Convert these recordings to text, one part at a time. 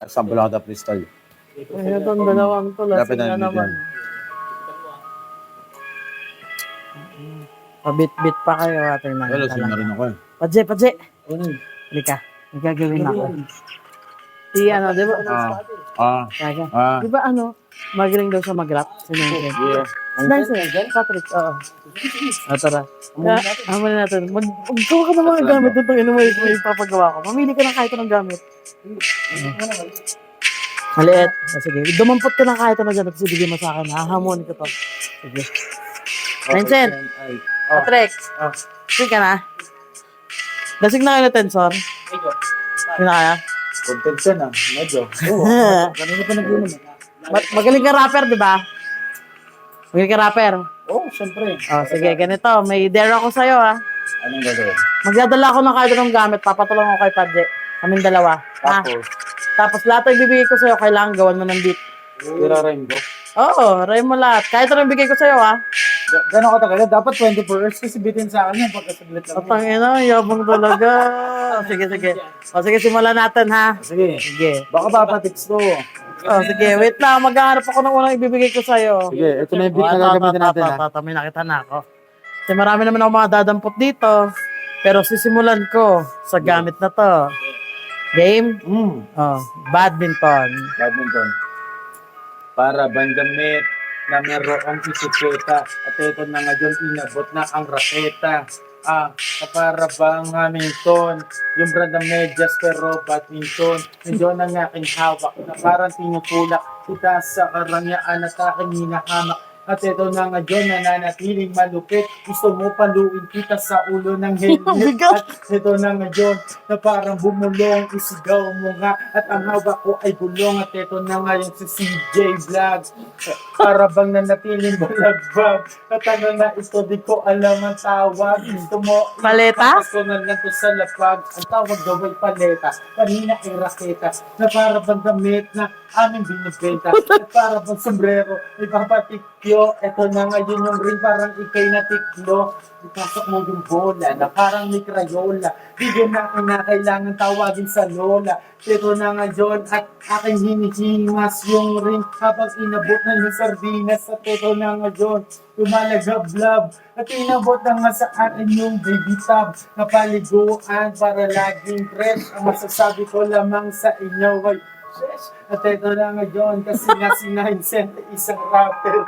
Sample lang ito freestyle. Ay, itong dalawang to, Dapat lasing na na naman. Pabit-bit pa kayo, ate na. Well, lasing na rin ako eh. Padje. Halika. May gagawin ako. Si ano, di ba? Kaya. Di ba ano, magaling daw siya mag-rap? Si Nancy. Yeah. Nancy, Patrick, oo. Tara. Amalin natin. Maggawa ka ng mga gamit doon. Ino mo yung papagawa ko. Mamili ka ng kahit anong gamit. Maliit. Sige. Dumampot ka ng kahit ano dyan. Tapos ibigay mo sa akin. Hahamon ko to. Sige. Vincent. Patrick. Sige ka na. Lasing na kayo na tensor. Hindi na kaya? Content ka na. Medyo. Kanina pa nag-inom. Magaling ka rapper, di ba? Magaling ka rapper. Oo, syempre. Sige, ganito. May dare ako sa'yo, ha. Anong gagawin? Magdadala ako ng kahit anong gamit. Papatulong ako kay Padje. Kaming dalawa. Tapos lahat ay bibigay ko sa'yo. Kailangan gawan mo ng beat. Ira-rhyme ko. Oo, rhyme mo lahat. Kahit anong bigay ko sa'yo, ha. Gano'n katagal? Dapat 24 hours kasi bitin sa akin yan pagkasaglit lang. Atang ina, yabang talaga. Sige. Sige, simulan natin, ha. Sige. Baka papatix to. Sige, wait lang. Maghahanap ako ng unang ibibigay ko sa'yo. Sige, ito na yung beat na gagamitin natin ha. May nakita na ako. Kasi marami naman ako mga dadampot dito. Pero sisimulan ko sa gamit na to. Game? Badminton. Badminton. Para bandamit na merong isiketa at ito na nga dyan inabot na ang raketa. Para bang Hamilton, yung brand ng medyas pero badminton. Medyo ang aking hawak na parang tinutulak kita sa karangyaan at aking hinahamak. At ito na nga dyan, nananatiling malupit. Gusto mo paluin kita sa ulo ng helmet. At ito na nga dyan, na parang bumulong, isigaw mo nga. At ang hawak ko ay bulong. At ito na nga yung si CJ Vlogs. Para bang nanatiling balagbag. At ano na ito, di ko alam ang tawag. Gusto mo, Paleta? Gusto na lang to sa lapag. Ang tawag daw ay paleta. Kanina ay raketa. Na para bang damit na aming binibenta. At para bang sombrero, ay papatikyo. Ito na ngayon yung ring parang ikay na tiklo. Ipasok mo yung bola na parang may Crayola. Di yun na kinakailangan tawagin sa lola. Ito na ngayon at aking hinihingas yung ring habang inabot na yung sardinas. At ito na ngayon, lumalagablab. At inabot na nga sa akin yung baby tub na paliguan para laging fresh. Ang masasabi ko lamang sa inyo ay at ito na ngayon kasi nga si Vincent isang rapper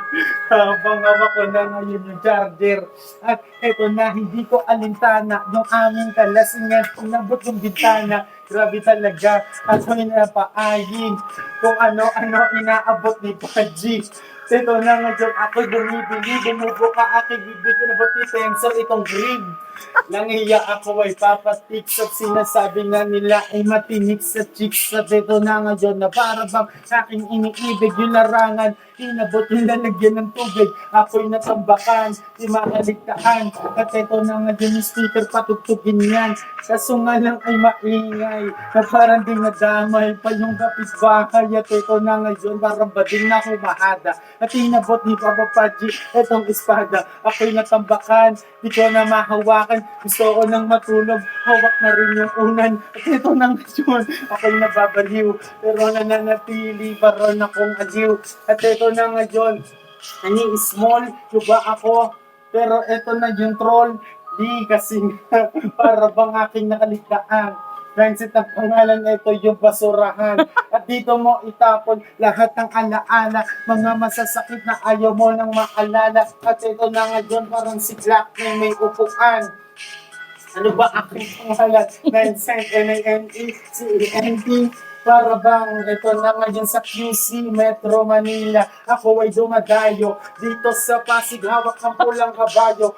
habang hawak ko na ngayon yung charger at ito na hindi ko alintana yung aming kalasingan inabot yung bintana grabe talaga at may napaayin kung ano-ano inaabot ni Paji. Ito na ngayon ako'y bumibili, bumubuka aking bibig na ba't tensor itong grid. Nangiya ako ay papatik at sinasabi nga nila ay matinik sa chicks. At ito na ngayon na para bang aking iniibig yung larangan. Inabot yung lalagyan ng tubig. Ako'y natambakan, di makaligtaan. At ito na ngayon yung speaker patugtugin yan. Kaso nga lang ay maingay. Na parang di nadamay pa yung kapitbahay. At ito na ngayon parang bading na humahada. At inabot ni Papa Paji itong espada. Ako'y natambakan, di ko na mahawakan. Gusto ko nang matulog, hawak na rin yung unan. At ito na ngayon, ako'y nababaliw. Pero nananatili pa rin akong aliw. At ito na ngayon, small, diba ako? Pero ito na yung troll. Di kasi para bang aking nakaligtaan. Vincent, ang pangalan nito yung basurahan. At dito mo itapon lahat ng alaala, mga masasakit na ayaw mo nang maalala. At ito na ngayon parang si Black na may upuan. Ano ba aking pangalan? Vincent, N-A-N-E-C-E-N-T. Para bang ito na ngayon sa QC Metro Manila. Ako ay dumadayo dito sa Pasig, hawak ang pulang kabayo.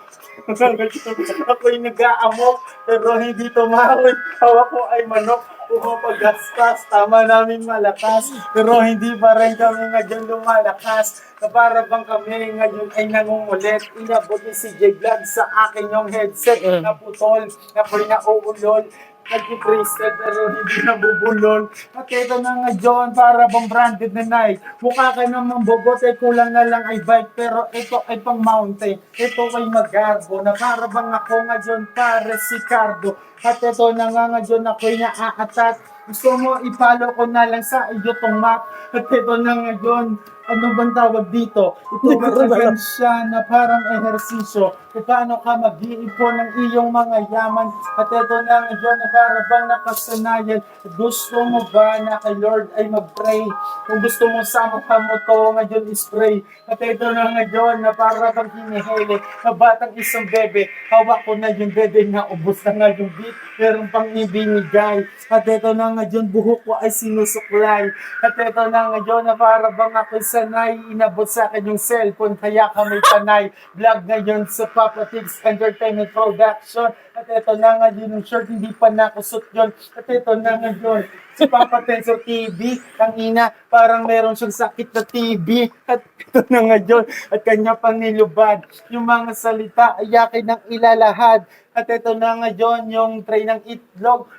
Ako'y nag-aamok pero hindi tumawid. Hawak ko ay manok. Pumapaggastas, tama namin malakas. Pero hindi pa rin kami ngayon lumalakas. Na para bang kami ngayon ay nangungulit. Inabot ni si J-Vlog sa akin yung headset. Naputol, ako'y nauulol. Nag-bracelet pero hindi nabubulol. At ito na nga John, para bang branded na Nike. Mukha ka namang bobot, ay kulang na lang ay bike. Pero ito ay pang mountain. Ito ay magarbo na para bang ako nga John, pare si Cardo. At ito na nga John, ako'y naaatat. Gusto mo ipalo ko na lang sa iyo tong map. At ito na ngayon, ano bang tawag dito? Ito ba siya na parang ehersisyo kung paano ka mag-iipon ng iyong mga yaman. At ito na ngayon na para bang nakasanayan. Gusto mo ba na kay Lord ay mag-pray? Kung gusto mo sama ka mo to ngayon is pray. At ito na ngayon na para bang hinihili na batang isang bebe. Hawak ko na yung bebe na ubos na nga yung beat. Meron pang ibinigay. At ito na ngayon buhok ko ay sinusuklay. At ito na ngayon na para bang ako'y sanay. Inabot sa akin yung cellphone kaya kami panay. Vlog ngayon sa Papa Tigs Entertainment Production. At ito na ngayon yung shirt hindi pa nakusot yun. At ito na ngayon si Papa Tensor TV. Ang ina parang meron siyang sakit na TB. At ito na ngayon at kanya pang nilubad. Yung mga salita ay akin ang ilalahad. At ito na ngayon yung tray ng itlog.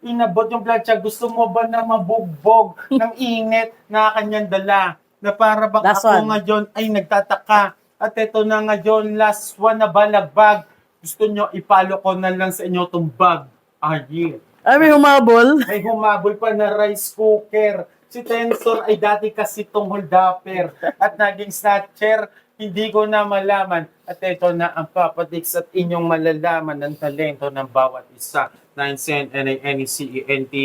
Inabot yung plancha, gusto mo ba na mabugbog ng init na kanyang dala? Na para bang Last ako one. ngayon ay nagtataka. At ito na ngayon, last one na balagbag. Gusto nyo, ipalo ko na lang sa inyo itong bag. Yeah. Ay, may humabol. May humabol pa na rice cooker. Si Tensor ay dati kasi tong holdapper at naging snatcher. Hindi ko na malaman. At ito na ang papatiks at inyong malalaman ng talento ng bawat isa. 9cent, NANECENT.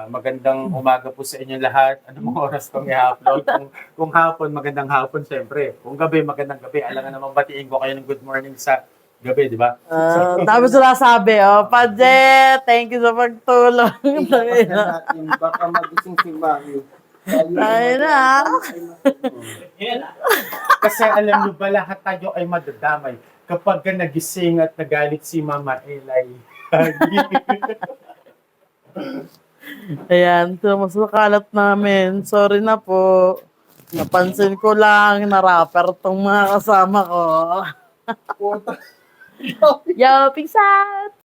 Magandang umaga po sa inyo lahat. Anong oras kong i-upload? Kung hapon, magandang hapon siyempre. Kung gabi, magandang gabi. Alam nga naman batiin ko kayo ng good morning sa gabi, di ba? Tapos wala sabi, Padjet, thank you sa pagtulong. Natin, baka magising si Mami. Ay na. Kasi alam nyo ba, lahat tayo ay madadamay kapag ka nagising at nagalit si Mama Elay. Ayan, so mas makalat namin. Sorry na po. Napansin ko lang na rapper tong mga kasama ko. Yo, peace out!